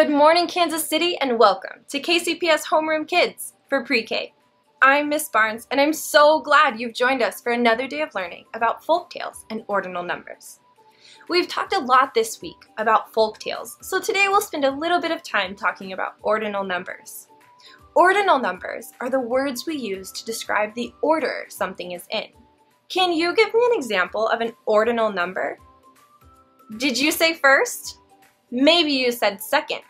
Good morning, Kansas City, and welcome to KCPS Homeroom Kids for Pre-K. I'm Miss Barnes, and I'm so glad you've joined us for another day of learning about folktales and ordinal numbers. We've talked a lot this week about folktales, so today we'll spend a little bit of time talking about ordinal numbers. Ordinal numbers are the words we use to describe the order something is in. Can you give me an example of an ordinal number? Did you say first? Maybe you said second,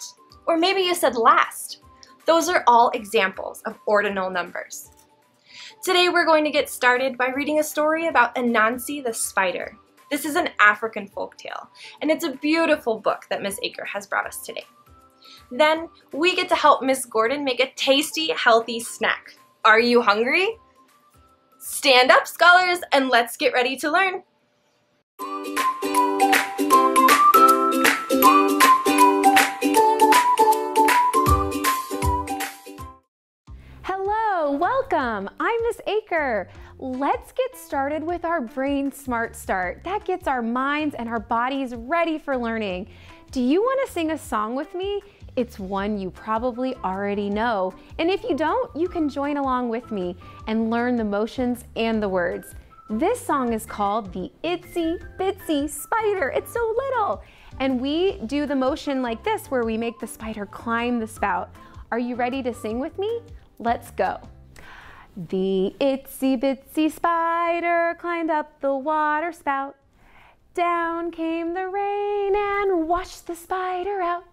or maybe you said last. Those are all examples of ordinal numbers. Today we're going to get started by reading a story about Anansi the spider. This is an African folktale, and it's a beautiful book that Miss Aker has brought us today. Then we get to help Miss Gordon make a tasty, healthy snack. Are you hungry? Stand up, scholars, and let's get ready to learn. Hello, welcome. I'm Miss Aker. Let's get started with our Brain Smart Start. That gets our minds and our bodies ready for learning. Do you want to sing a song with me? It's one you probably already know. And if you don't, you can join along with me and learn the motions and the words. This song is called the Itsy Bitsy Spider. It's so little. And we do the motion like this where we make the spider climb the spout. Are you ready to sing with me? Let's go. The itsy bitsy spider climbed up the water spout. Down came the rain and washed the spider out.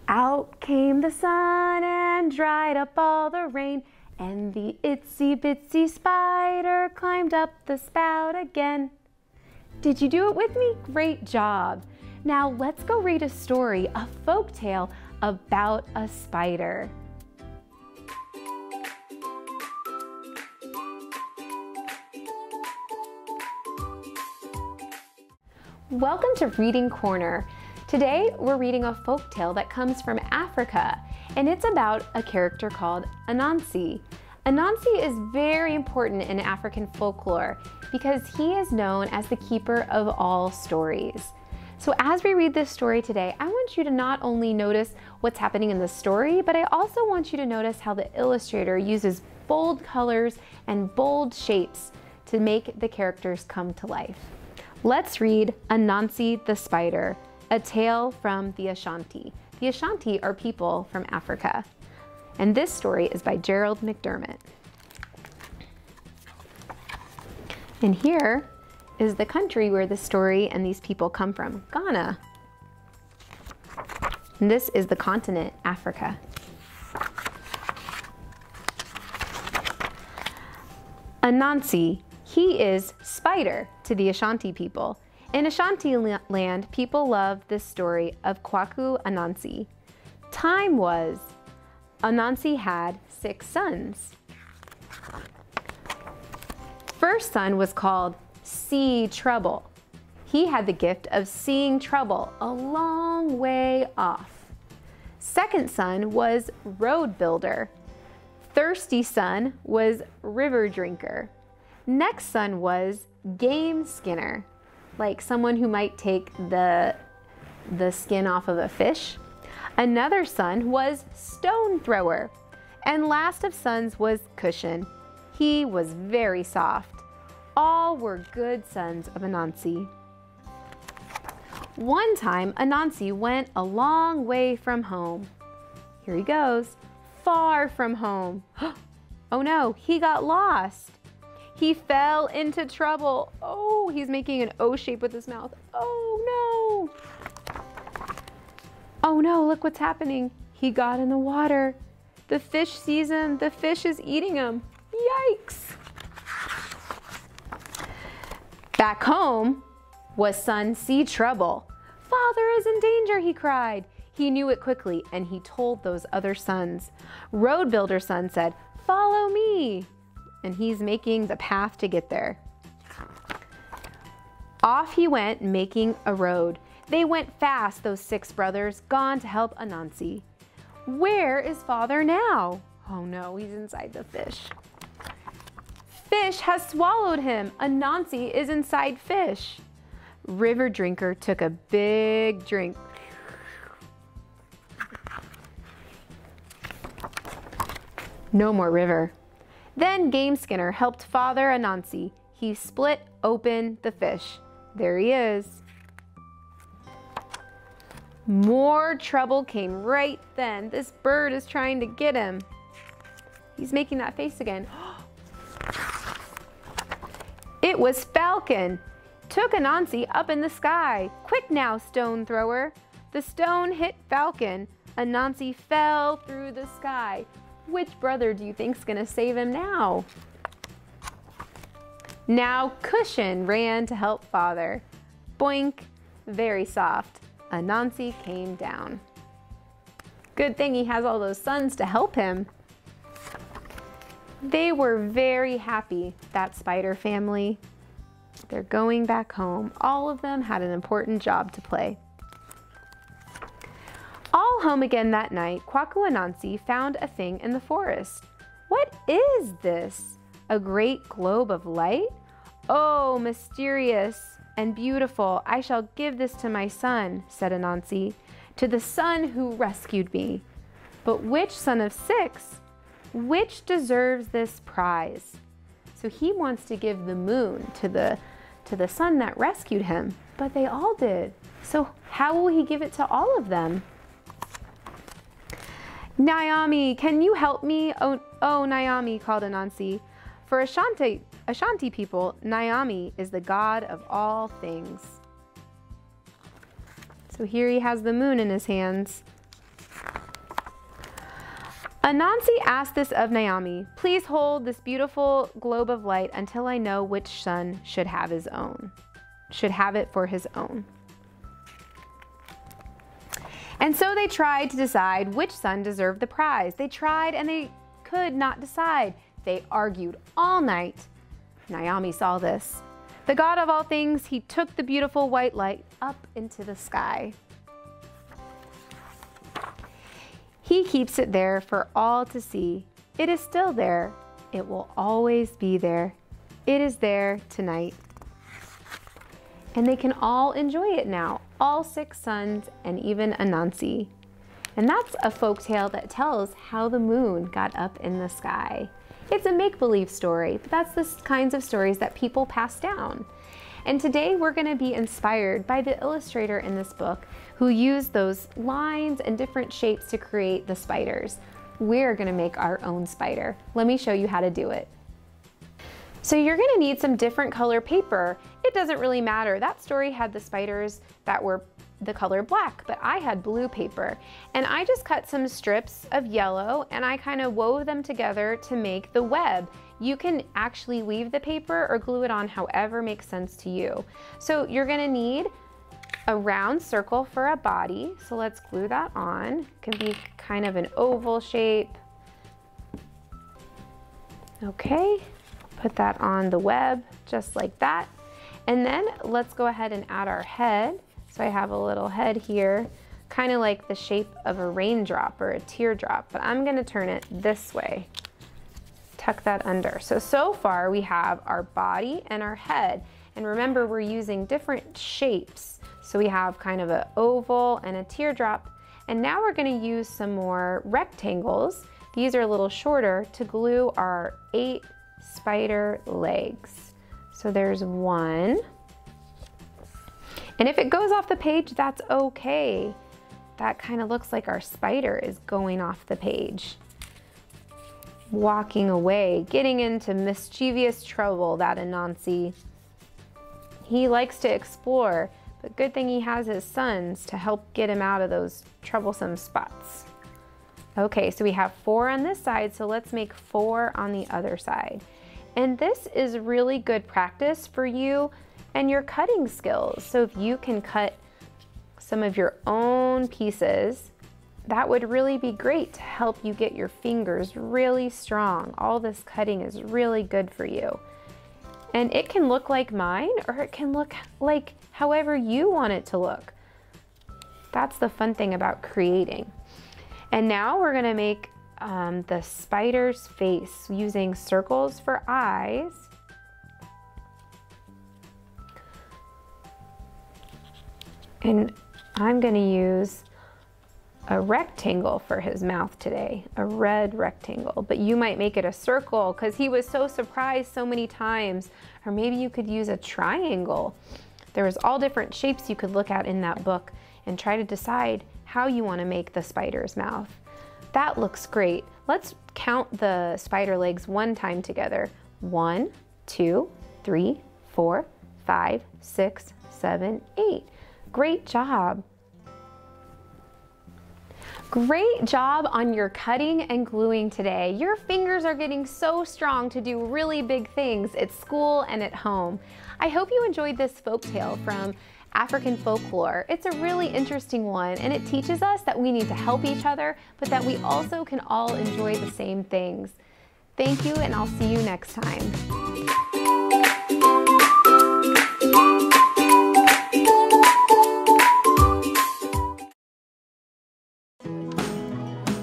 Out came the sun and dried up all the rain. And the itsy bitsy spider climbed up the spout again. Did you do it with me? Great job. Now let's go read a story, a folk tale about a spider. Welcome to Reading Corner. Today we're reading a folktale that comes from Africa, and it's about a character called Anansi. Anansi is very important in African folklore because he is known as the keeper of all stories. So as we read this story today, I want you to not only notice what's happening in the story, but I also want you to notice how the illustrator uses bold colors and bold shapes to make the characters come to life. Let's read Anansi the Spider, a tale from the Ashanti. The Ashanti are people from Africa. And this story is by Gerald McDermott. And here is the country where the story and these people come from, Ghana. And this is the continent, Africa. Anansi, he is spider to the Ashanti people. In Ashanti land, people love this story of Kwaku Anansi. Time was, Anansi had 6 sons. First son was called See Trouble. He had the gift of seeing trouble a long way off. Second son was Road Builder. Thirsty son was River Drinker. Next son was Game Skinner, like someone who might take the skin off of a fish. Another son was Stone Thrower. And last of sons was Cushion. He was very soft. All were good sons of Anansi. One time, Anansi went a long way from home. Here he goes, far from home. Oh no, he got lost. He fell into trouble. Oh, he's making an O shape with his mouth. Oh no. Oh no, look what's happening. He got in the water. The fish sees him. The fish is eating him. Yikes. Back home was son See Trouble. Father is in danger, he cried. He knew it quickly and he told those other sons. Road Builder son said, follow me. And he's making the path to get there. Off he went, making a road. They went fast, those 6 brothers, gone to help Anansi. Where is father now? Oh no, he's inside the fish. Fish has swallowed him. Anansi is inside fish. River Drinker took a big drink. No more river. Then Game Skinner helped Father Anansi. He split open the fish. There he is. More trouble came right then. This bird is trying to get him. He's making that face again. It was Falcon. Took Anansi up in the sky. Quick now, stone thrower. The stone hit Falcon. Anansi fell through the sky. Which brother do you think's gonna save him now? Now Cushion ran to help Father. Boink, very soft. Anansi came down. Good thing he has all those sons to help him. They were very happy, that spider family. They're going back home. All of them had an important job to play. All home again that night, Kwaku Anansi found a thing in the forest. What is this? A great globe of light? Oh, mysterious and beautiful. I shall give this to my son, said Anansi, to the son who rescued me. But which son of 6? Which deserves this prize? So he wants to give the moon to the son that rescued him, but they all did. So how will he give it to all of them? Naomi, can you help me? Oh, Naomi, called Anansi. For Ashanti people, Naomi is the god of all things. So here he has the moon in his hands. Anansi asked this of Naomi, please hold this beautiful globe of light until I know which son should have it for his own. And so they tried to decide which son deserved the prize. They tried and they could not decide. They argued all night. Naomi saw this. The god of all things, he took the beautiful white light up into the sky. He keeps it there for all to see. It is still there. It will always be there. It is there tonight. And they can all enjoy it now, all 6 sons and even Anansi. And that's a folktale that tells how the moon got up in the sky. It's a make-believe story, but that's the kinds of stories that people pass down. And today we're going to be inspired by the illustrator in this book who used those lines and different shapes to create the spiders. We're going to make our own spider. Let me show you how to do it. So you're going to need some different color paper. It doesn't really matter. That story had the spiders that were the color black, but I had blue paper. And I just cut some strips of yellow and I kind of wove them together to make the web. You can actually leave the paper or glue it on however makes sense to you. So you're going to need a round circle for a body. So let's glue that on. It can be kind of an oval shape. Okay, put that on the web just like that. And then let's go ahead and add our head. So I have a little head here, kind of like the shape of a raindrop or a teardrop, but I'm gonna turn it this way. Tuck that under. So far we have our body and our head. And remember, we're using different shapes. So we have kind of an oval and a teardrop. And now we're gonna use some more rectangles. These are a little shorter to glue our 8 spider legs. So there's 1. And if it goes off the page, that's okay. That kind of looks like our spider is going off the page. Walking away, getting into mischievous trouble, that Anansi. He likes to explore, but good thing he has his sons to help get him out of those troublesome spots. Okay, so we have 4 on this side, so let's make 4 on the other side. And this is really good practice for you and your cutting skills. So if you can cut some of your own pieces, that would really be great to help you get your fingers really strong. All this cutting is really good for you. And it can look like mine, or it can look like however you want it to look. That's the fun thing about creating. And now we're gonna make the spider's face using circles for eyes. And I'm gonna use a rectangle for his mouth today, a red rectangle, but you might make it a circle because he was so surprised so many times. Or maybe you could use a triangle. There was all different shapes you could look at in that book and try to decide how you want to make the spider's mouth. That looks great. Let's count the spider legs one time together. 1, 2, 3, 4, 5, 6, 7, 8. Great job. Great job on your cutting and gluing today. Your fingers are getting so strong to do really big things at school and at home. I hope you enjoyed this folktale from African folklore. It's a really interesting one, and it teaches us that we need to help each other, but that we also can all enjoy the same things. Thank you, and I'll see you next time.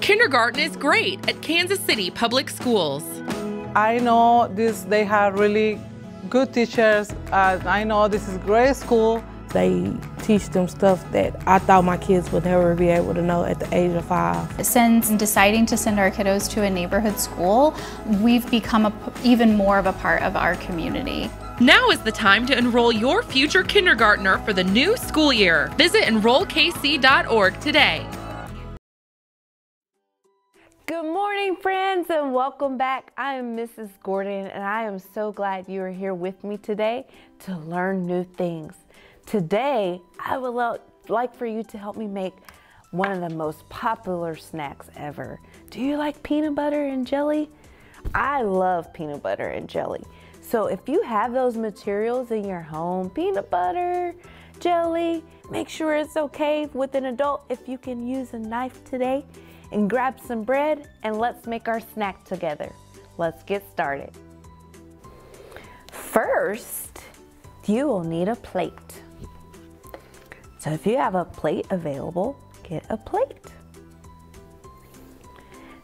Kindergarten is great at Kansas City Public Schools. I know they have really good teachers. I know this is a great school. They teach them stuff that I thought my kids would never be able to know at the age of 5. Since deciding to send our kiddos to a neighborhood school, we've become even more of a part of our community. Now is the time to enroll your future kindergartner for the new school year. Visit enrollkc.org today. Good morning, friends, and welcome back. I am Mrs. Gordon, and I am so glad you are here with me today to learn new things. Today, I would like for you to help me make one of the most popular snacks ever. Do you like peanut butter and jelly? I love peanut butter and jelly. So if you have those materials in your home, peanut butter, jelly, make sure it's okay with an adult if you can use a knife today. And grab some bread and let's make our snack together. Let's get started. First, you will need a plate. So if you have a plate available, get a plate.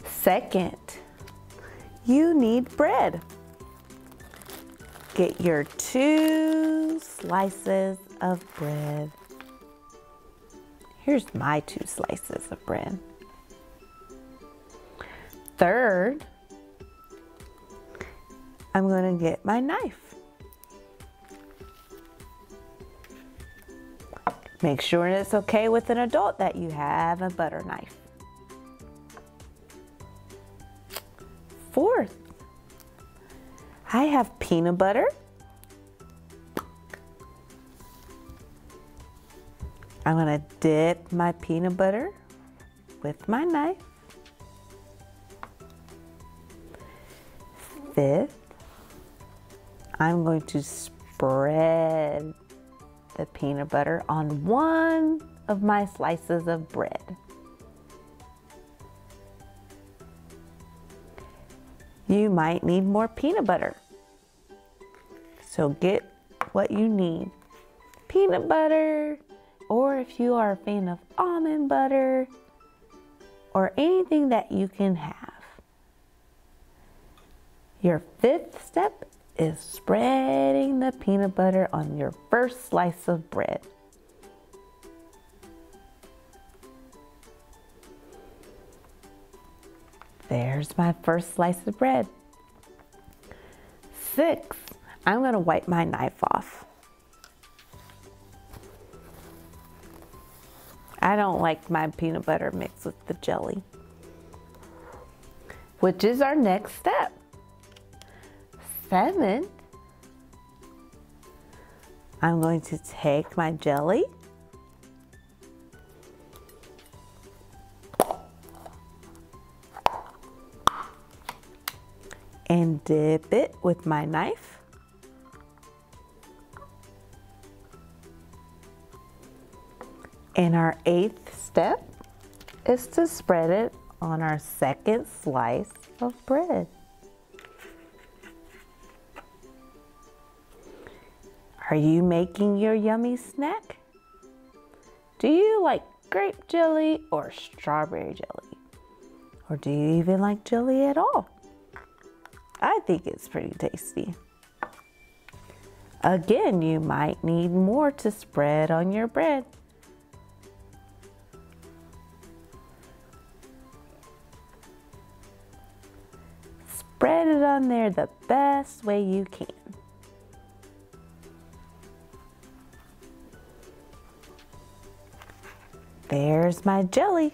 Second, you need bread. Get your 2 slices of bread. Here's my 2 slices of bread. Third, I'm going to get my knife. Make sure it's okay with an adult that you have a butter knife. Fourth, I have peanut butter. I'm going to dip my peanut butter with my knife. Fifth, I'm going to spread the peanut butter on one of my slices of bread. You might need more peanut butter, so get what you need. Peanut butter, or if you are a fan of almond butter, or anything that you can have. Your 5th step is spreading the peanut butter on your first slice of bread. There's my first slice of bread. 6th, I'm going to wipe my knife off. I don't like my peanut butter mixed with the jelly, which is our next step. 7th, I'm going to take my jelly and dip it with my knife. And our 8th step is to spread it on our second slice of bread. Are you making your yummy snack? Do you like grape jelly or strawberry jelly? Or do you even like jelly at all? I think it's pretty tasty. Again, you might need more to spread on your bread. spread it on there the best way you can. There's my jelly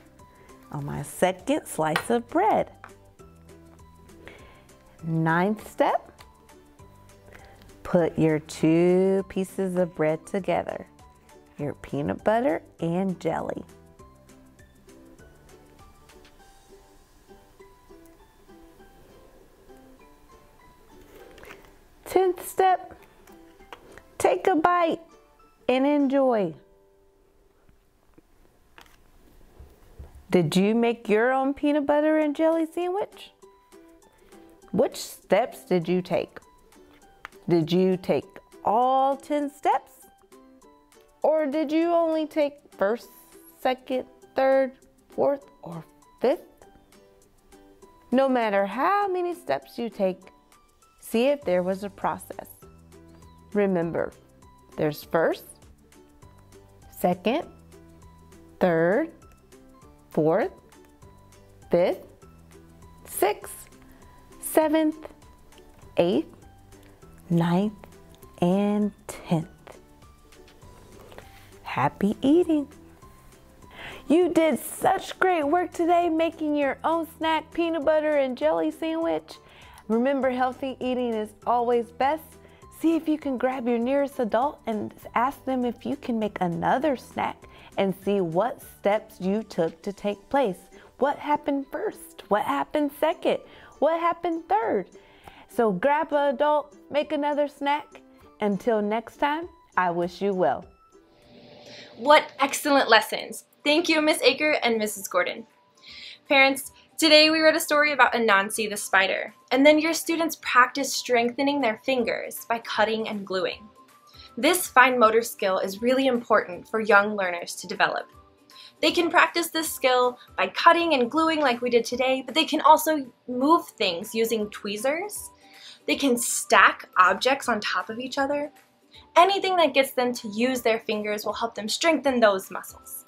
on my second slice of bread. 9th step, put your 2 pieces of bread together, your peanut butter and jelly. 10th step, take a bite and enjoy. Did you make your own peanut butter and jelly sandwich? Which steps did you take? Did you take all 10 steps? Or did you only take 1st, 2nd, 3rd, 4th, or 5th? No matter how many steps you take, see if there was a process. Remember, there's 1st, 2nd, 3rd, 4th, 5th, 6th, 7th, 8th, 9th, and 10th. Happy eating! You did such great work today making your own snack peanut butter and jelly sandwich. Remember, healthy eating is always best. See if you can grab your nearest adult and ask them if you can make another snack and see what steps you took to take place. What happened 1st? What happened 2nd? What happened 3rd? So grab an adult, make another snack. Until next time, I wish you well. What excellent lessons! Thank you, Miss Aker and Mrs. Gordon. Parents, today we read a story about Anansi the spider, and then your students practiced strengthening their fingers by cutting and gluing. This fine motor skill is really important for young learners to develop. They can practice this skill by cutting and gluing like we did today, but they can also move things using tweezers. They can stack objects on top of each other. Anything that gets them to use their fingers will help them strengthen those muscles.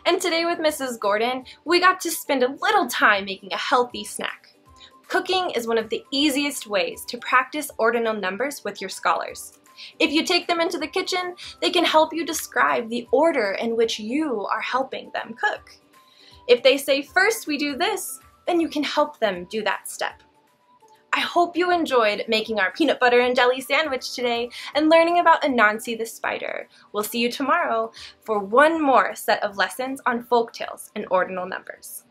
And today with Mrs. Gordon, we got to spend a little time making a healthy snack. Cooking is one of the easiest ways to practice ordinal numbers with your scholars. If you take them into the kitchen, they can help you describe the order in which you are helping them cook. If they say, "First we do this," then you can help them do that step. I hope you enjoyed making our peanut butter and jelly sandwich today and learning about Anansi the spider. We'll see you tomorrow for one more set of lessons on folktales and ordinal numbers.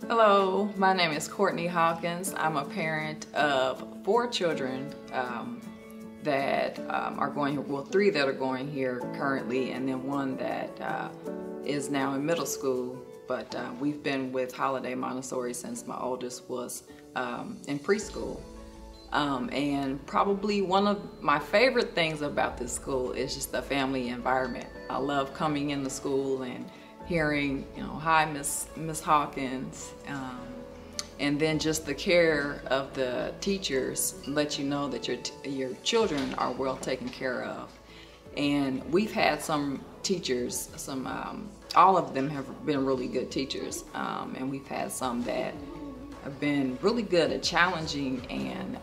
Hello, my name is Courtney Hawkins. I'm a parent of 4 children that are going here, well, 3 that are going here currently, and then 1 that is now in middle school. But we've been with Holiday Montessori since my oldest was in preschool. And probably one of my favorite things about this school is just the family environment. I love coming into school and hearing, hi, Miss Hawkins, and then just the care of the teachers let you know that your children are well taken care of. And we've had some teachers, all of them have been really good teachers, and we've had some that have been really good at challenging and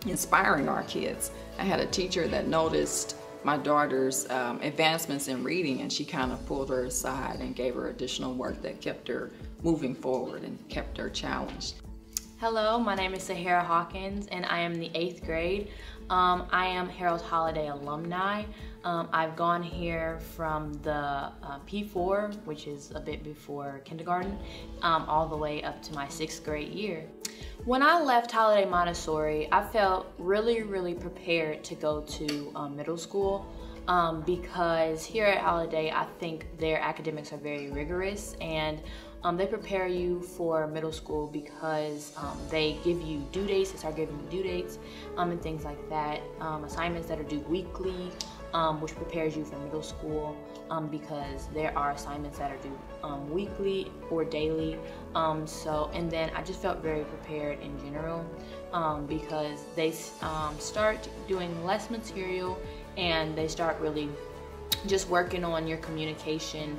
inspiring our kids. I had a teacher that noticed my daughter's advancements in reading, and she kind of pulled her aside and gave her additional work that kept her moving forward and kept her challenged. Hello, my name is Sahara Hawkins, and I am in the 8th grade. I am Harold Holiday alumni. I've gone here from the P4, which is a bit before kindergarten, all the way up to my 6th grade year. When I left Holiday Montessori, I felt really prepared to go to middle school because here at Holiday, I think their academics are very rigorous, and they prepare you for middle school because they give you due dates, they start giving you due dates and things like that. Assignments that are due weekly, which prepares you for middle school because there are assignments that are due weekly or daily. And then I just felt very prepared in general because they start doing less material and they start really just working on your communication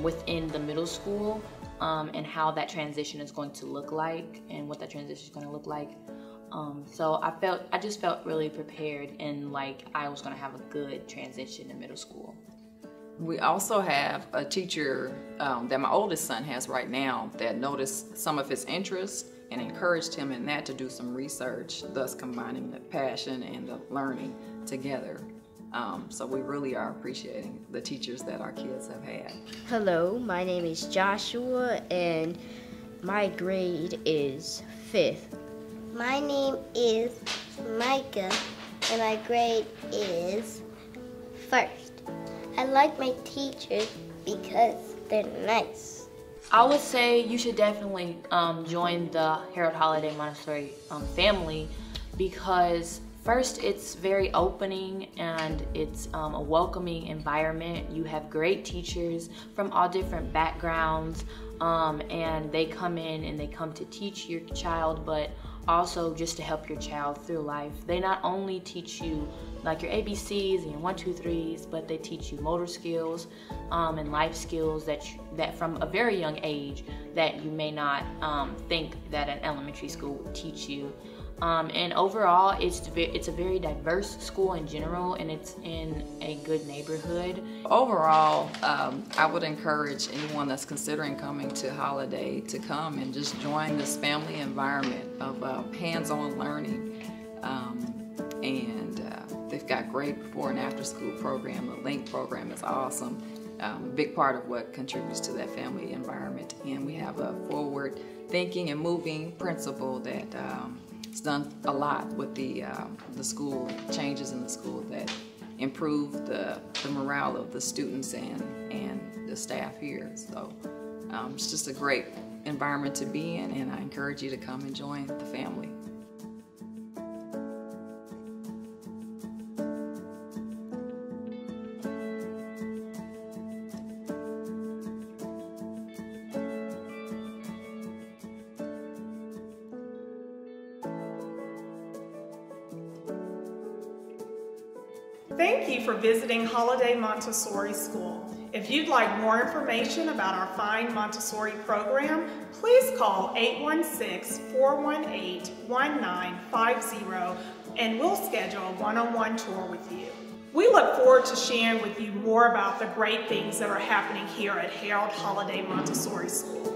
within the middle school and how that transition is going to look like and what that transition is going to look like. So I just felt really prepared and like I was going to have a good transition in middle school. We also have a teacher that my oldest son has right now that noticed some of his interests and encouraged him in that to do some research, thus combining the passion and the learning together. So we really are appreciating the teachers that our kids have had. Hello, my name is Joshua and my grade is 5th. My name is Micah and my grade is 1st. I like my teachers because they're nice. I would say you should definitely join the Harold Holiday Montessori family because first, it's very opening and it's a welcoming environment. You have great teachers from all different backgrounds and they come in and they come to teach your child, but also just to help your child through life. They not only teach you like your ABCs and your 1, 2, 3s, but they teach you motor skills and life skills that from a very young age that you may not think that an elementary school would teach you. And overall, it's a very diverse school in general, and it's in a good neighborhood. Overall, I would encourage anyone that's considering coming to Holiday to come and just join this family environment of hands-on learning. They've got great before and after school program. The LINK program is awesome. A big part of what contributes to that family environment. And we have a forward thinking and moving principal that it's done a lot with the school, changes in the school that improve the morale of the students and the staff here. So it's just a great environment to be in, and I encourage you to come and join the family. Thank you for visiting Holiday Montessori School. If you'd like more information about our fine Montessori program, please call 816-418-1950 and we'll schedule a one-on-one tour with you. We look forward to sharing with you more about the great things that are happening here at Harold Holiday Montessori School.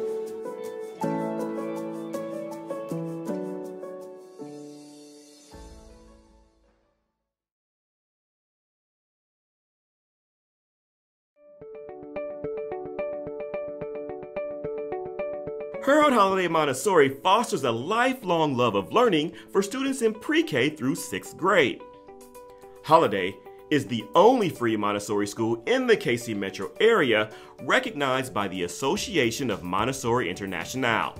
Harold Holiday Montessori fosters a lifelong love of learning for students in pre-K through 6th grade. Holiday is the only free Montessori school in the KC metro area recognized by the Association of Montessori International.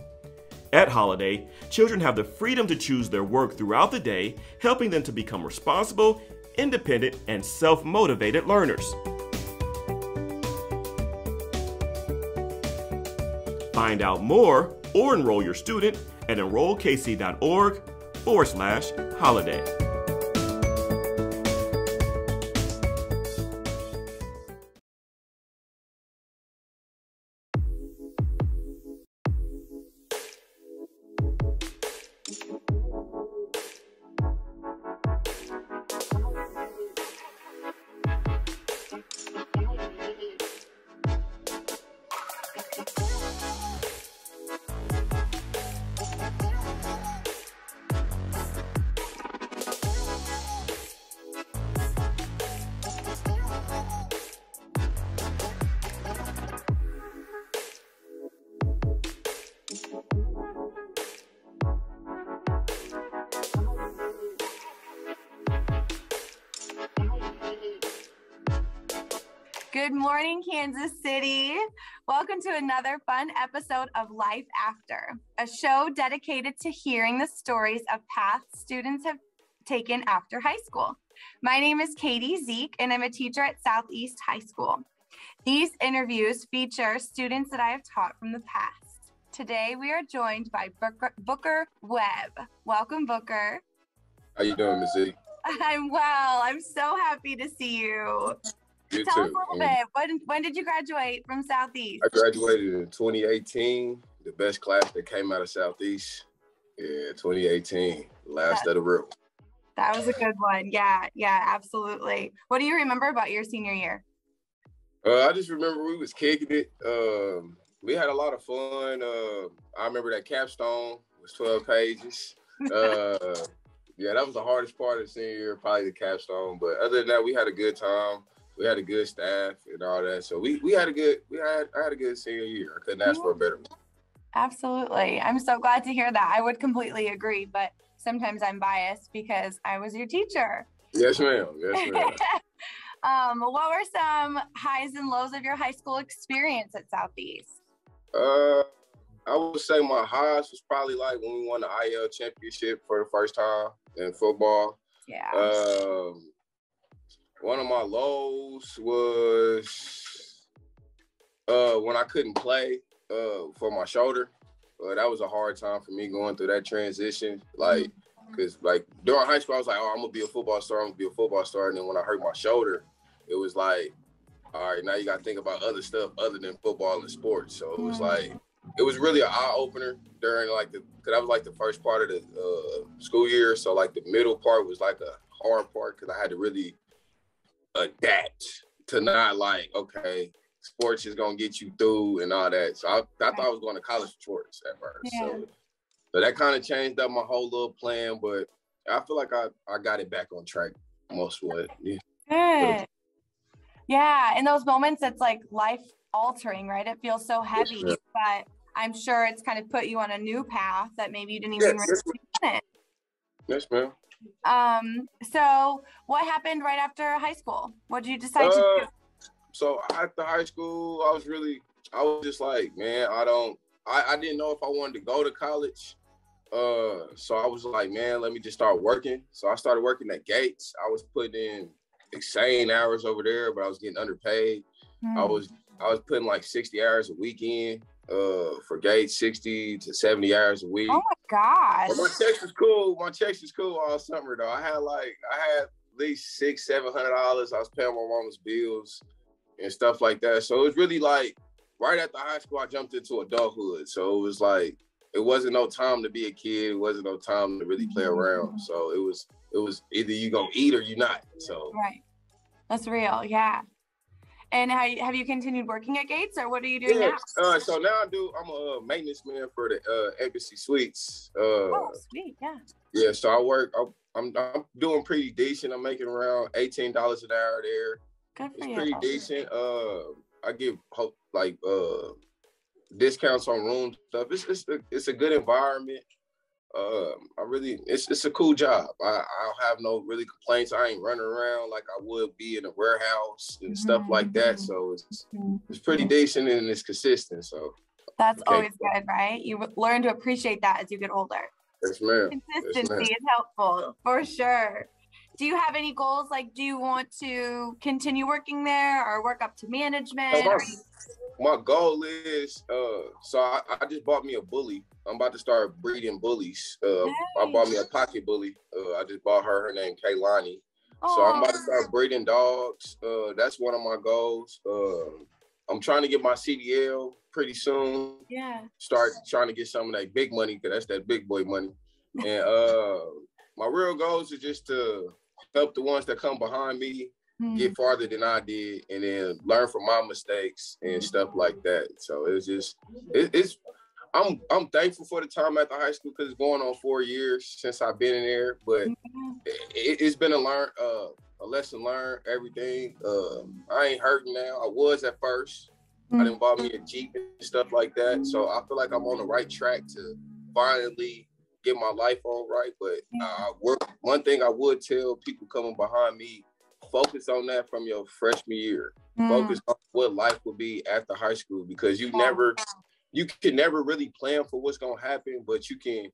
At Holiday, children have the freedom to choose their work throughout the day, helping them to become responsible, independent, and self-motivated learners. Find out more or enroll your student at enrollkc.org/holiday. Good morning, Kansas City. Welcome to another fun episode of Life After, a show dedicated to hearing the stories of paths students have taken after high school. My name is Katie Zeke, and I'm a teacher at Southeast High School. These interviews feature students that I have taught from the past. Today, we are joined by Booker Webb. Welcome, Booker. How you doing, Ms. Zeke? I'm well. I'm so happy to see you. You Tell too. us a little bit. When did you graduate from Southeast? I graduated in 2018, the best class that came out of Southeast. Yeah, 2018, last of the real. That was a good one. Yeah, absolutely. What do you remember about your senior year? I just remember we was kicking it. We had a lot of fun. I remember that capstone was 12 pages. Yeah, that was the hardest part of the senior year, probably the capstone. But other than that, we had a good time. We had a good staff and all that. So I had a good senior year. I couldn't ask for a better one. Absolutely. I'm so glad to hear that. I would completely agree, but sometimes I'm biased because I was your teacher. Yes, ma'am. Yes, ma'am. What were some highs and lows of your high school experience at Southeast? I would say my highs was probably like when we won the IL championship for the first time in football. Yeah. One of my lows was when I couldn't play for my shoulder. That was a hard time for me going through that transition. Like, because like during high school, I was like, oh, I'm gonna be a football star. And then when I hurt my shoulder, it was like, all right, now you got to think about other stuff other than football and sports. So it was like, it was really an eye opener during because that was like the first part of the school year. So like the middle part was like a hard part because I had to really adapt to not like, okay, sports is gonna get you through and all that. So I thought I was going to college for sports at first. Yeah. So that kind of changed up my whole little plan, but I feel like I got it back on track most of it. Yeah. Good. Yeah, in those moments, it's like life altering, right? It feels so heavy, but I'm sure it's kind of put you on a new path that maybe you didn't even really see it. Yes, ma'am. So what happened right after high school? What did you decide to do? So after high school, I was just like, man, I didn't know if I wanted to go to college. So I was like, man, let me just start working. So I started working at Gates. I was putting in insane hours over there, but I was getting underpaid. I was putting like 60 hours a weekend for Gates, 60 to 70 hours a week. Oh my gosh. But my checks was cool. My checks was cool all summer though. I had at least $600-700. I was paying my mama's bills and stuff like that. So it was really like right after high school, I jumped into adulthood. So it was like, it wasn't no time to be a kid. It wasn't no time to really play around. So it was either you gonna eat or you not. So right, that's real, yeah. And have you continued working at Gates, or what are you doing now? So now I'm a maintenance man for the Embassy Suites. Oh, sweet, yeah. Yeah, so I'm doing pretty decent. I'm making around $18 an hour there. Good for you. It's pretty decent. I give discounts on room stuff. It's a good environment. It's a cool job. I don't have no really complaints. I ain't running around like I would be in a warehouse and stuff like that. So it's pretty decent and it's consistent. So That's always good, right? You learn to appreciate that as you get older. Yes, ma'am. Consistency is helpful, for sure. Do you have any goals? Like, do you want to continue working there or work up to management? My goal is, so I just bought me a bully. I'm about to start breeding bullies. I bought me a pocket bully. I just bought her. Her name Kaylani. So I'm about to start breeding dogs. That's one of my goals. I'm trying to get my CDL pretty soon. Yeah. Start trying to get some of that big money, because that's that big boy money. And my real goals is just to help the ones that come behind me get farther than I did, and then learn from my mistakes and stuff like that. So it's just, I'm thankful for the time at the high school, because it's going on 4 years since I've been in there, but it's been a lesson learned, everything. I ain't hurting now. I was at first. I didn't buy me a Jeep and stuff like that. So I feel like I'm on the right track to finally get my life on right. But one thing I would tell people coming behind me, focus on that from your freshman year. Focus on what life will be after high school, because you can never really plan for what's gonna happen, but you can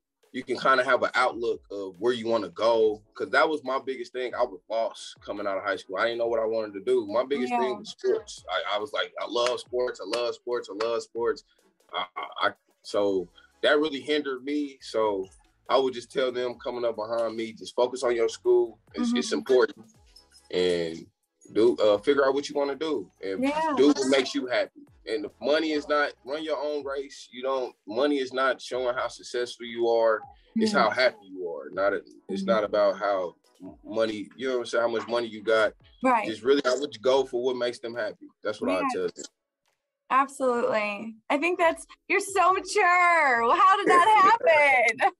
kind of have an outlook of where you want to go. Because that was my biggest thing. I was lost coming out of high school. I didn't know what I wanted to do. My biggest thing was sports. I was like, I love sports. I love sports. I love sports. So that really hindered me. So I would just tell them coming up behind me, just focus on your school. It's important. And figure out what you want to do, and do what makes you happy. And the money is not, run your own race. Money is not showing how successful you are. It's how happy you are. It's not about how money, you know what I'm saying, how much money you got. Right. Just really, I would go for what makes them happy. That's what I tell them. Absolutely. I think you're so mature. Well, how did that happen?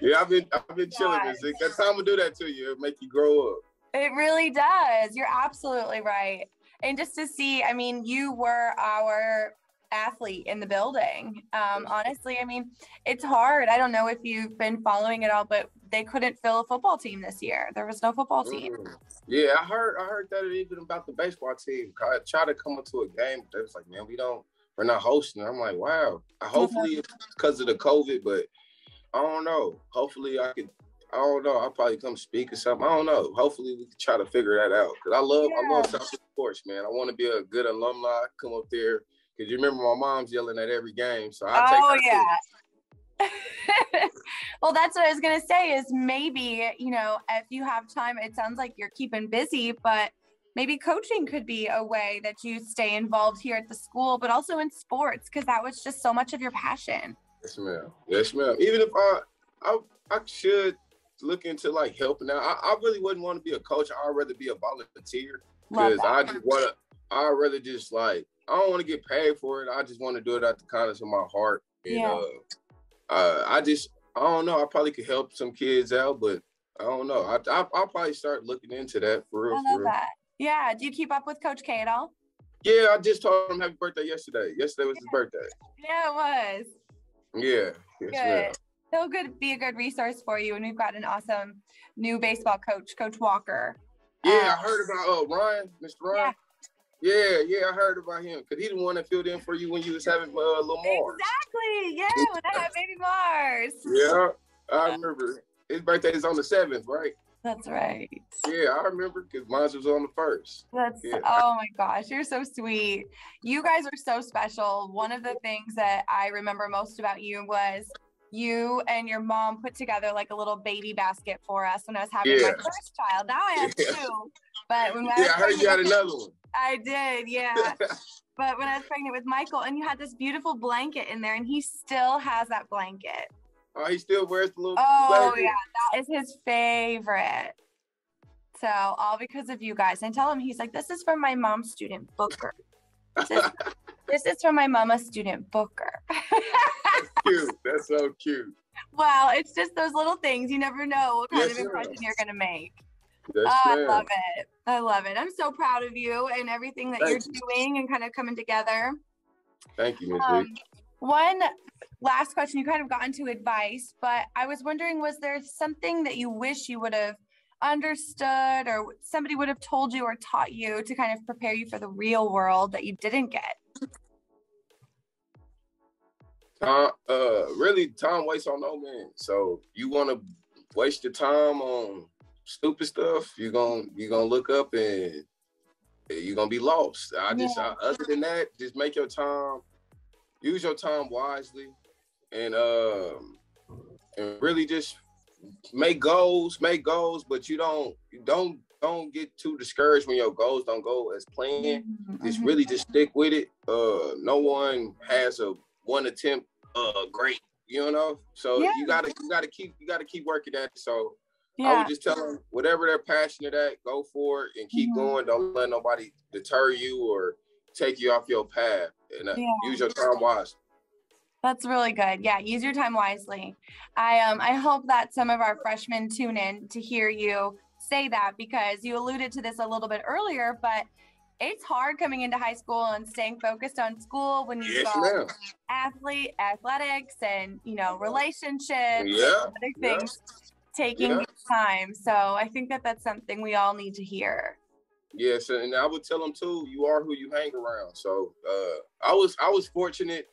Yeah, I've been chilling. That time will do that to you. It'll make you grow up. It really does. You're absolutely right. And just to see, I mean, you were our athlete in the building. Honestly, I mean, it's hard. I don't know if you've been following it all, but they couldn't fill a football team this year. There was no football team. Yeah, I heard that even about the baseball team. I tried to come up to a game. They was like, man, we're not hosting. I'm like, wow. Hopefully it's because of the COVID, but I don't know. Hopefully I don't know. I'll probably come speak or something. I don't know. Hopefully we can try to figure that out. Because I love South sports, man. I want to be a good alumni, come up there. Because you remember my mom's yelling at every game. So I'll take her. Well, that's what I was going to say is maybe, if you have time, it sounds like you're keeping busy, but maybe coaching could be a way that you stay involved here at the school, but also in sports, because that was just so much of your passion. Yes, ma'am. Yes, ma'am. Even if I should look into like helping out. I really wouldn't want to be a coach. I'd rather be a volunteer, because I'd rather just like, I don't want to get paid for it. I just want to do it out the kindness of my heart. And I don't know. I probably could help some kids out, but I don't know. I'll probably start looking into that for real. I love that. Yeah. Do you keep up with Coach K at all? Yeah, I just told him happy birthday yesterday. Yesterday was his birthday. Yeah, it was. Yeah. Yes, good. He'll be a good resource for you. And we've got an awesome new baseball coach, Coach Walker. Yeah, I heard about Ryan, Mr. Ryan. Yeah, I heard about him, because he the one that filled in for you when you was having little Mars. Exactly. Yeah, when I had baby Mars. Yeah, I remember. His birthday is on the 7th, right? That's right. Yeah, I remember, because mine was on the 1st. Oh my gosh, you're so sweet. You guys are so special. One of the things that I remember most about you was you and your mom put together like a little baby basket for us when I was having my first child. Now I have 2. But when I heard you had another one. I did, yeah. But when I was pregnant with Michael, and you had this beautiful blanket in there, and he still has that blanket. Oh, he still wears the little blanket? Yeah, that is his favorite. So all because of you guys. And tell him, he's like, this is from my mom's student, Booker. This is from my mama's student, Booker. That's cute. That's so cute. Well, it's just those little things. You never know what kind of impression you're going to make. I love it. I love it. I'm so proud of you and everything that you're doing and kind of coming together. Thank you, Ms. One last question. You kind of got into advice, but I was wondering, was there something that you wish you would have understood or somebody would have told you or taught you to kind of prepare you for the real world that you didn't get? Really, time waits on no man. So you want to waste your time on stupid stuff, you're gonna look up and you're gonna be lost. Other than that, just use your time wisely, and really just make goals, but you don't get too discouraged when your goals don't go as planned. Just really just stick with it. No one has a one attempt great, So you gotta keep working at it. So I would just tell them whatever they're passionate at, go for it and keep going. Don't let nobody deter you or take you off your path, and use your time wisely. That's really good. Yeah, use your time wisely. I hope that some of our freshmen tune in to hear you say that, because you alluded to this a little bit earlier, but it's hard coming into high school and staying focused on school when you've got athletics and relationships and other things taking your time. So I think that that's something we all need to hear. Yes, and I would tell them too, you are who you hang around. So I was fortunate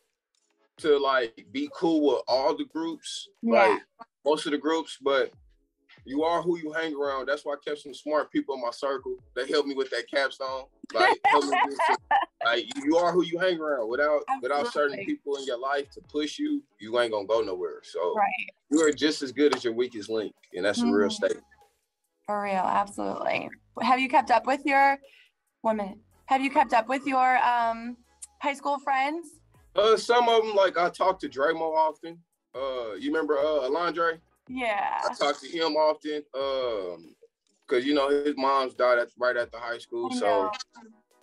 to like be cool with all the groups, like most of the groups, but you are who you hang around. That's why I kept some smart people in my circle. They helped me with that capstone. Like, you are who you hang around. Without certain people in your life to push you, you ain't gonna go nowhere. So you are just as good as your weakest link, and that's a real statement. For real, absolutely. Have you kept up with your high school friends? Some of them, like I talk to Dre more often. You remember Alondre? Yeah. I talk to him often, because his mom's died right after high school.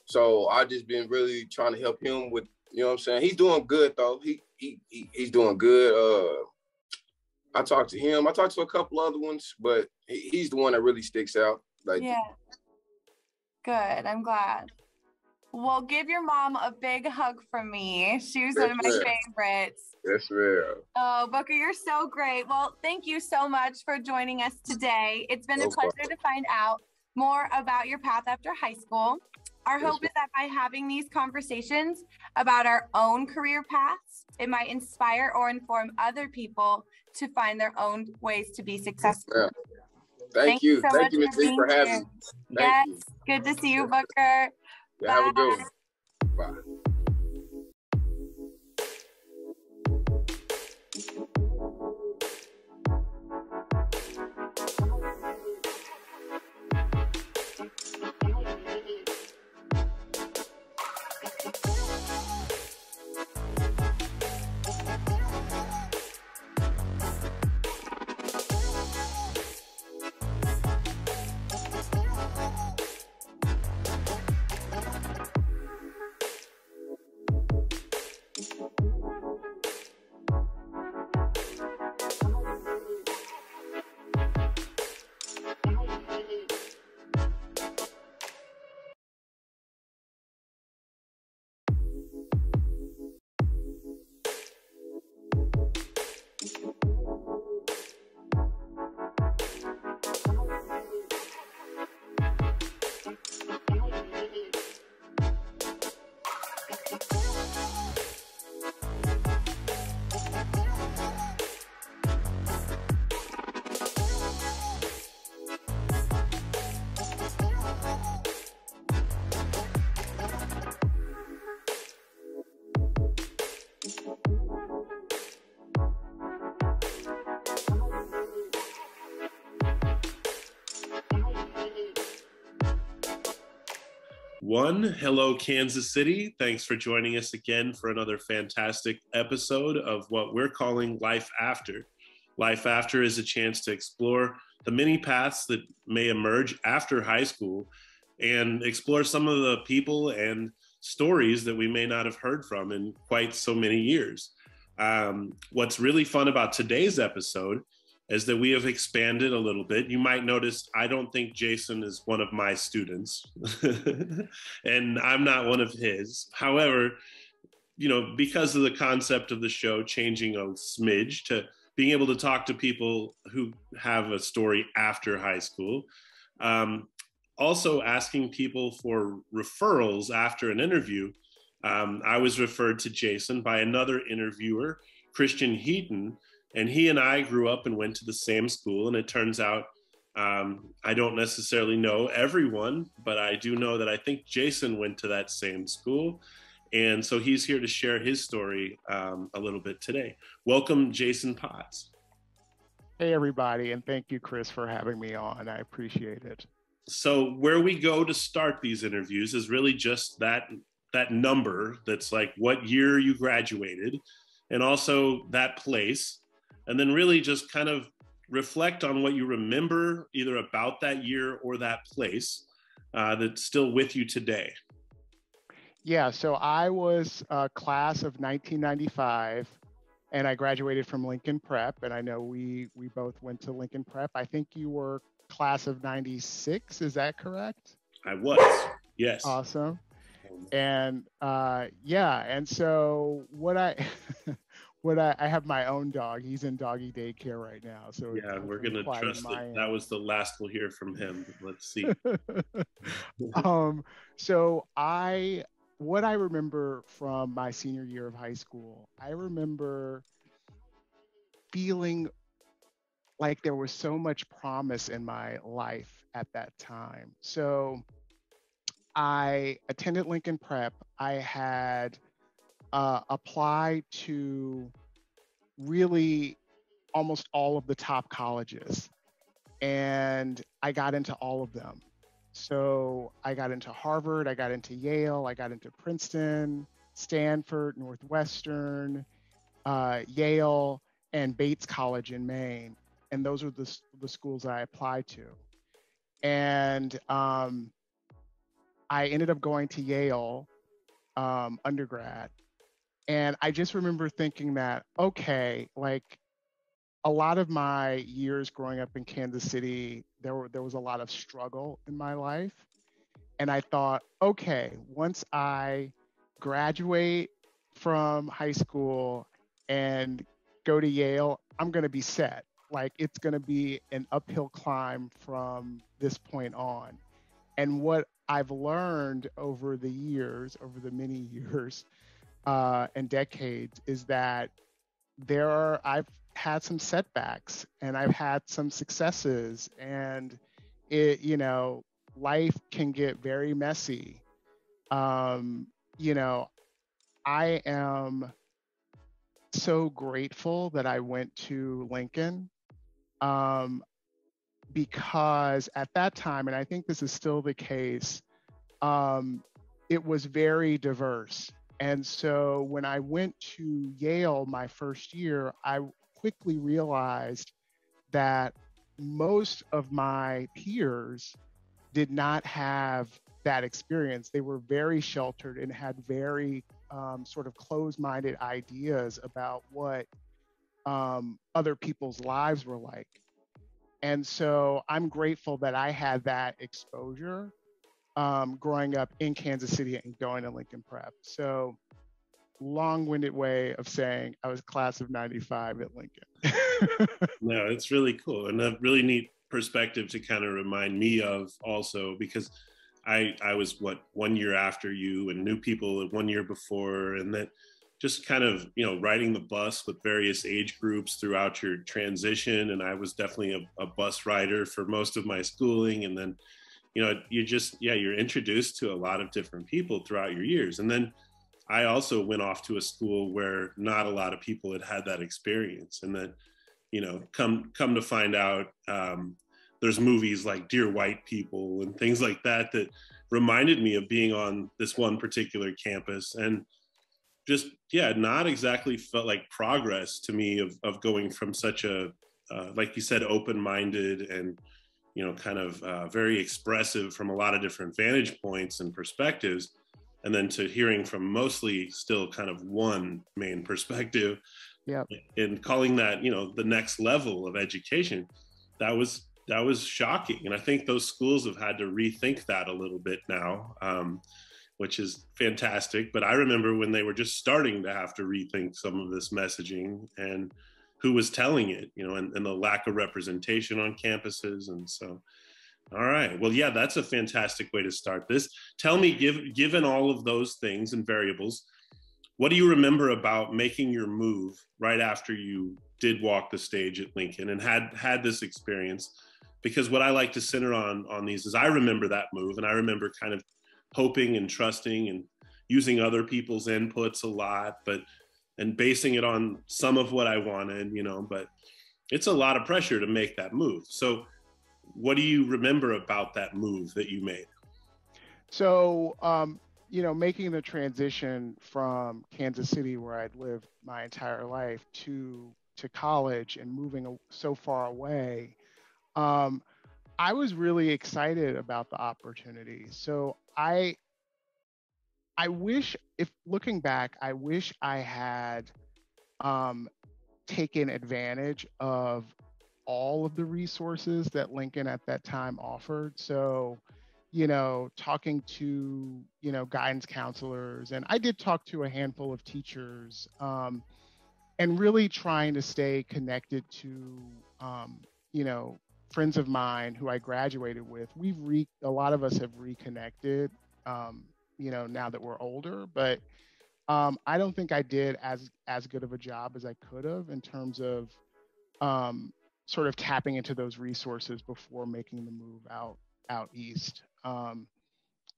So I just been really trying to help him with, what I'm saying. He's doing good though. He's doing good. I talked to him. I talked to a couple other ones, but he's the one that really sticks out. Like, good. I'm glad. Well, give your mom a big hug from me. She was one of my favorites. Yes, ma'am. Oh, Booker, you're so great. Well, thank you so much for joining us today. It's been a pleasure to find out more about your path after high school. Our hope is that by having these conversations about our own career paths, it might inspire or inform other people to find their own ways to be successful. Thank you. Thank you, Ms. B, for having me. Yes, good to see you, Booker. Yeah, have a good one. Bye. Hello, Kansas City. Thanks for joining us again for another fantastic episode of what we're calling Life After. Life After is a chance to explore the many paths that may emerge after high school and explore some of the people and stories that we may not have heard from in quite so many years. What's really fun about today's episode is that we have expanded a little bit. You might notice I don't think Jason is one of my students and I'm not one of his. However, because of the concept of the show changing a smidge to being able to talk to people who have a story after high school, also asking people for referrals after an interview I was referred to Jason by another interviewer, Christian Heaton, and he and I grew up and went to the same school. And it turns out I don't necessarily know everyone, but I do know that I think Jason went to that same school. And so he's here to share his story a little bit today. Welcome, Jason Potts. Hey, everybody, and thank you, Chris, for having me on. I appreciate it. So where we go to start these interviews is really just that number that's like what year you graduated, and also that place, and then really just kind of reflect on what you remember either about that year or that place that's still with you today. Yeah, so I was class of 1995, and I graduated from Lincoln Prep, and I know we both went to Lincoln Prep. I think you were class of 96, is that correct? I was, yes. Awesome. And yeah, and so what I have my own dog. He's in doggy daycare right now. So yeah, we're gonna trust that was the last we'll hear from him. Let's see. So what I remember from my senior year of high school, I remember feeling like there was so much promise in my life at that time. So I attended Lincoln Prep. I had applied to really almost all of the top colleges, and I got into all of them. So I got into Harvard, I got into Yale, I got into Princeton, Stanford, Northwestern, Yale, and Bates College in Maine. And those are the schools I applied to. And I ended up going to Yale undergrad. And I just remember thinking that, okay, like a lot of my years growing up in Kansas City, there was a lot of struggle in my life. And I thought, okay, once I graduate from high school and go to Yale, I'm going to be set. Like it's going to be an uphill climb from this point on. And what I've learned over the years, over the many years and decades, is that I've had some setbacks and I've had some successes, and life can get very messy. I am so grateful that I went to Lincoln because at that time, and I think this is still the case, it was very diverse. And so when I went to Yale my first year, I quickly realized that most of my peers did not have that experience. They were very sheltered and had very sort of closed-minded ideas about what other people's lives were like. And so I'm grateful that I had that exposure growing up in Kansas City and going to Lincoln Prep. So long-winded way of saying I was class of 95 at Lincoln. No, it's really cool and a really neat perspective to kind of remind me of also, because I was 1 year after you and knew people 1 year before, and that just kind of, riding the bus with various age groups throughout your transition. And I was definitely a bus rider for most of my schooling. And then, you're introduced to a lot of different people throughout your years. And then I also went off to a school where not a lot of people had that experience. And then, come to find out, there's movies like Dear White People and things like that that reminded me of being on this one particular campus, and just, not exactly felt like progress to me of going from such a, like you said, open-minded and, kind of very expressive from a lot of different vantage points and perspectives, and then to hearing from mostly still kind of one main perspective. Yeah. And calling that, the next level of education, that was shocking. And I think those schools have had to rethink that a little bit now, which is fantastic. But I remember when they were just starting to have to rethink some of this messaging and who was telling it, and the lack of representation on campuses. And so All right. Well, yeah, that's a fantastic way to start this. Tell me, given all of those things and variables, what do you remember about making your move right after you did walk the stage at Lincoln and had this experience? Because what I like to center on these is I remember that move, and I remember kind of hoping and trusting and using other people's inputs a lot, and basing it on some of what I wanted, but it's a lot of pressure to make that move. So what do you remember about that move that you made? So, making the transition from Kansas City, where I'd lived my entire life, to college and moving so far away, I was really excited about the opportunity. So I wish, if looking back, I wish I had taken advantage of all of the resources that Lincoln at that time offered. So, talking to, guidance counselors, and I did talk to a handful of teachers, and really trying to stay connected to, friends of mine who I graduated with. A lot of us have reconnected, now that we're older, but I don't think I did as good of a job as I could have in terms of sort of tapping into those resources before making the move out east.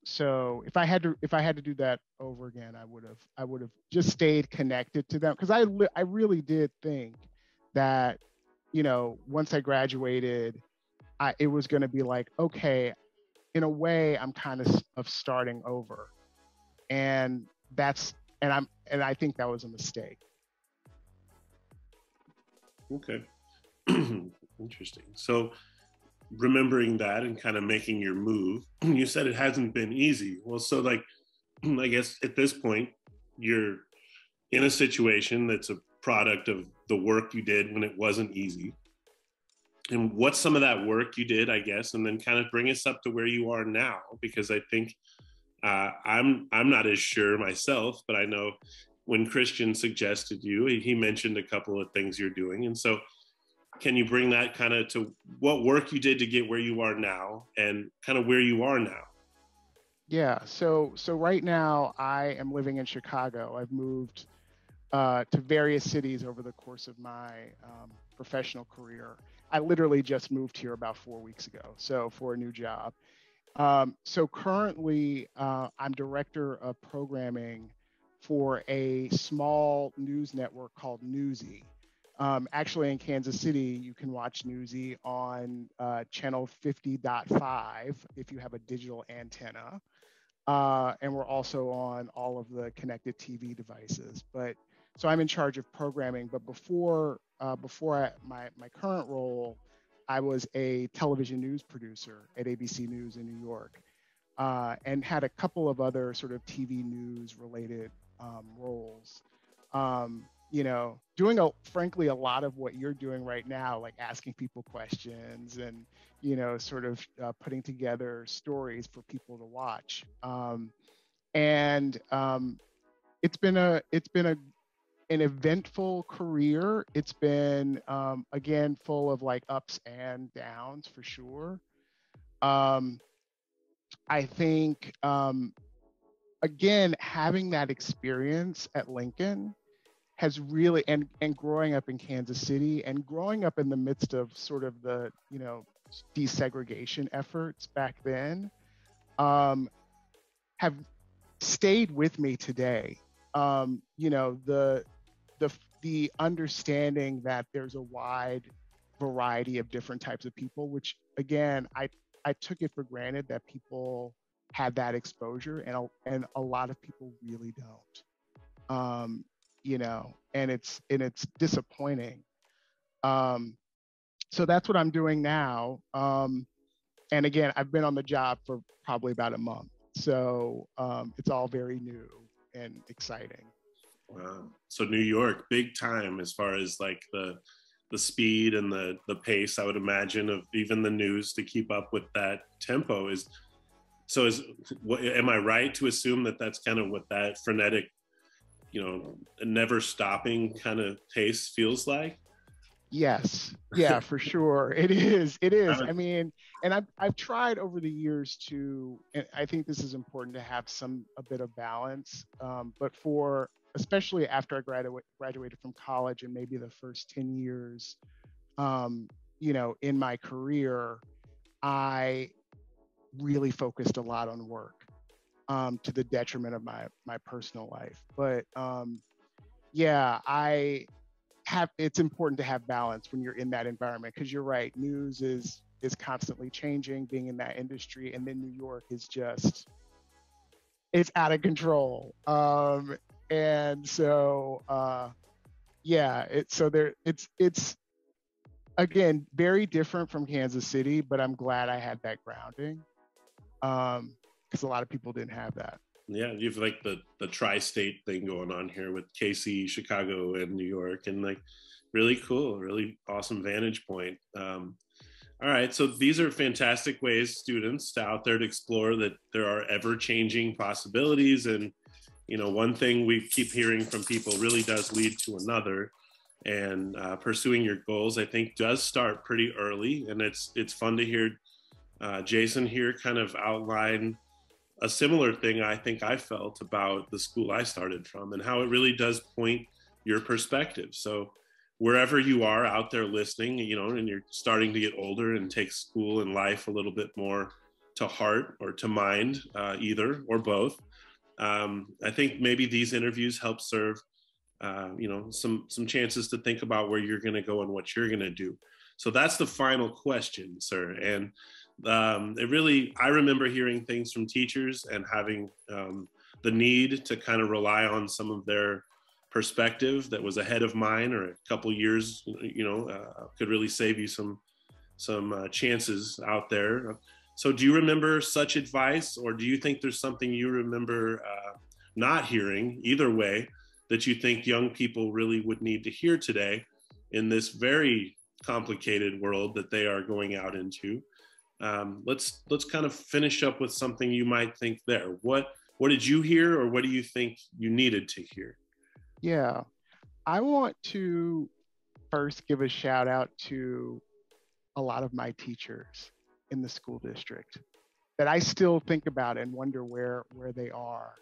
So if I had to do that over again, I would have just stayed connected to them, because I really did think that, once I graduated, it was going to be like, okay, in a way, I'm kind of starting over, and I think that was a mistake. Okay. Interesting. So remembering that and kind of making your move, you said it hasn't been easy. Well, so I guess at this point, you're in a situation that's a product of the work you did when it wasn't easy. And what's some of that work you did, I guess, and then kind of bring us up to where you are now, because I think I'm not as sure myself, but I know when Christian suggested you, he mentioned a couple of things you're doing. And so can you bring that kind of to what work you did to get where you are now and kind of where you are now? Yeah. So right now I am living in Chicago. I've moved to various cities over the course of my professional career. I literally just moved here about 4 weeks ago, so for a new job. So currently, I'm director of programming for a small news network called Newsy. Actually, in Kansas City, you can watch Newsy on channel 50.5 if you have a digital antenna. And we're also on all of the connected TV devices. So I'm in charge of programming. But before my current role, I was a television news producer at ABC News in New York, and had a couple of other sort of TV news related roles. Doing frankly a lot of what you're doing right now, like asking people questions and, sort of putting together stories for people to watch. It's been an eventful career. It's been, again, full of like ups and downs for sure. I think, again, having that experience at Lincoln has really, and growing up in Kansas City and growing up in the midst of sort of the, desegregation efforts back then, have stayed with me today. The understanding that there's a wide variety of different types of people, which again, I took it for granted that people had that exposure, and a lot of people really don't. And it's disappointing. So that's what I'm doing now. And again, I've been on the job for probably about a month. So it's all very new and exciting. Wow. So New York, big time as far as like the speed and the pace, I would imagine, of even the news to keep up with that tempo am I right to assume that that's kind of what that frenetic, never stopping kind of pace feels like? Yes, yeah, for sure. It is. It is. I mean, and I've tried over the years to, and I think this is important to have a bit of balance. But for especially after I graduated from college and maybe the first 10 years, in my career, I really focused a lot on work, to the detriment of my personal life. But yeah, it's important to have balance when you're in that environment, because you're right, news is constantly changing, being in that industry, and then New York is just, it's out of control. And so yeah, it's again very different from Kansas City, but I'm glad I had that grounding, because a lot of people didn't have that. Yeah, you've like the tri-state thing going on here with KC, Chicago, and New York, and like really cool, really awesome vantage point. All right, so these are fantastic ways students out there to explore that there are ever-changing possibilities, and one thing we keep hearing from people really does lead to another. And pursuing your goals, I think, does start pretty early, and it's fun to hear Jason here kind of outline a similar thing I think I felt about the school I started from, and how it really does point your perspective. So wherever you are out there listening, and you're starting to get older and take school and life a little bit more to heart or to mind, either or both, I think maybe these interviews help serve some chances to think about where you're going to go and what you're going to do. So that's the final question, sir. And I remember hearing things from teachers and having the need to kind of rely on some of their perspective that was ahead of mine, or a couple years, could really save you some chances out there. So do you remember such advice, or do you think there's something you remember not hearing, either way, that you think young people really would need to hear today in this very complicated world that they are going out into? Let's kind of finish up with something you might think there. What did you hear, or what do you think you needed to hear? Yeah, I want to first give a shout out to a lot of my teachers in the school district that I still think about and wonder where they are.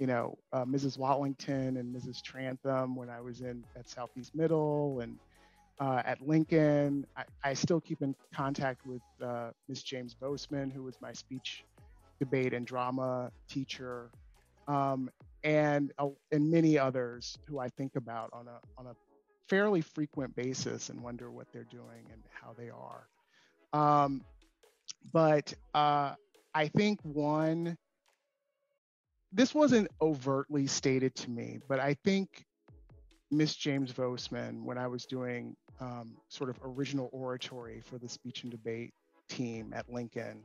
Mrs. Watlington and Mrs. Trantham when I was at Southeast Middle, and at Lincoln. I still keep in contact with Ms. James Boseman, who was my speech, debate, and drama teacher, and many others who I think about on a fairly frequent basis and wonder what they're doing and how they are. But I think this wasn't overtly stated to me, but I think Miss James Boseman, when I was doing sort of original oratory for the speech and debate team at Lincoln,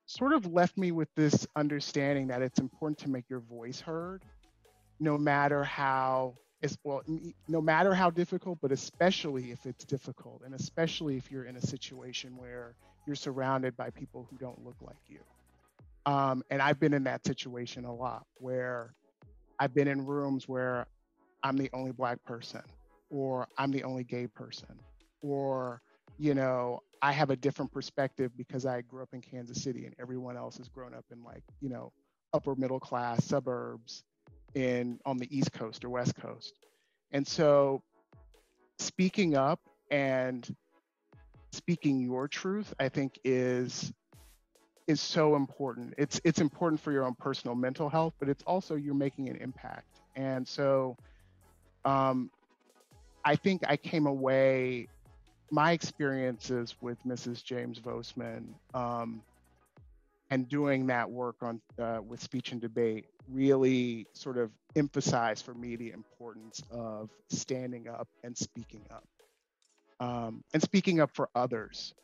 sort of left me with this understanding that it's important to make your voice heard, no matter how difficult, but especially if it's difficult, and especially if you're in a situation where you're surrounded by people who don't look like you. And I've been in that situation a lot, where I've been in rooms where I'm the only Black person, or I'm the only gay person, or, I have a different perspective because I grew up in Kansas City and everyone else has grown up in upper middle class suburbs on the East Coast or West Coast. And so speaking up and speaking your truth, I think is so important. It's important for your own personal mental health, but it's also you're making an impact. And so I think I came away, my experiences with Mrs. James Boseman and doing that work with speech and debate really sort of emphasized for me the importance of standing up and speaking up. And speaking up for others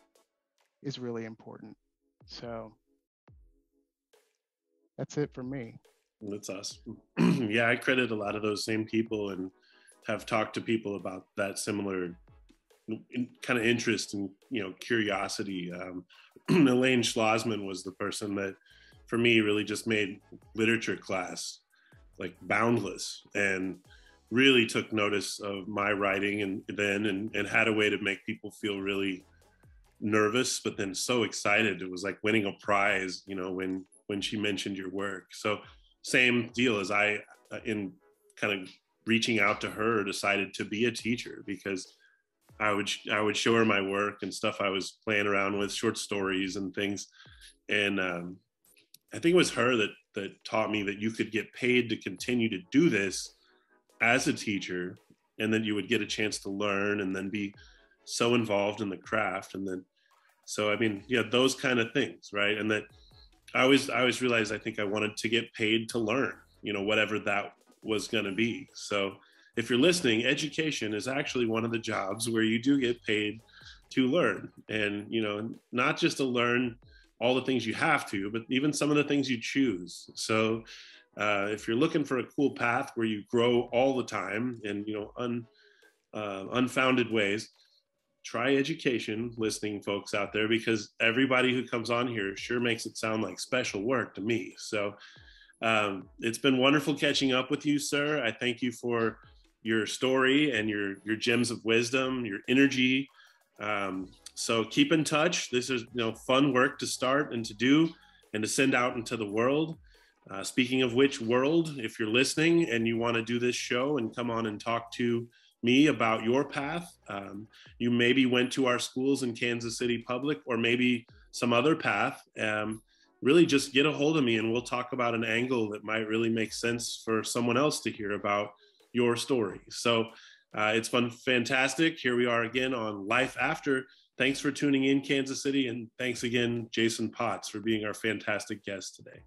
is really important. So that's it for me. That's awesome. Yeah, I credit a lot of those same people and have talked to people about that similar kind of interest and curiosity. Elaine Schlossman was the person that, for me, really just made literature class like boundless, and really took notice of my writing and had a way to make people feel really nervous, but then so excited. It was like winning a prize, you know, when she mentioned your work. So same deal as I, in kind of reaching out to her, decided to be a teacher because I would show her my work and stuff I was playing around with, short stories and things. And I think it was her that taught me that you could get paid to continue to do this as a teacher, and then you would get a chance to learn and then be so involved in the craft. And then, so, I mean, yeah, those kind of things, right? And that I always realized, I think I wanted to get paid to learn, you know, whatever that was going to be. So if you're listening, education is actually one of the jobs where you do get paid to learn. And, you know, not just to learn all the things you have to, but even some of the things you choose. So if you're looking for a cool path where you grow all the time and, you know, unfounded ways, try education, listening folks out there, because everybody who comes on here sure makes it sound like special work to me. So it's been wonderful catching up with you, sir. I thank you for your story and your gems of wisdom, your energy. So keep in touch. This is, you know, fun work to start and to do and to send out into the world. Speaking of which, world, if you're listening and you want to do this show and come on and talk to me about your path, you maybe went to our schools in Kansas City Public or maybe some other path, really just get a hold of me and we'll talk about an angle that might really make sense for someone else to hear about your story. So it's been fantastic. Here we are again on Life After. Thanks for tuning in, Kansas City, and thanks again, Jason Potts, for being our fantastic guest today.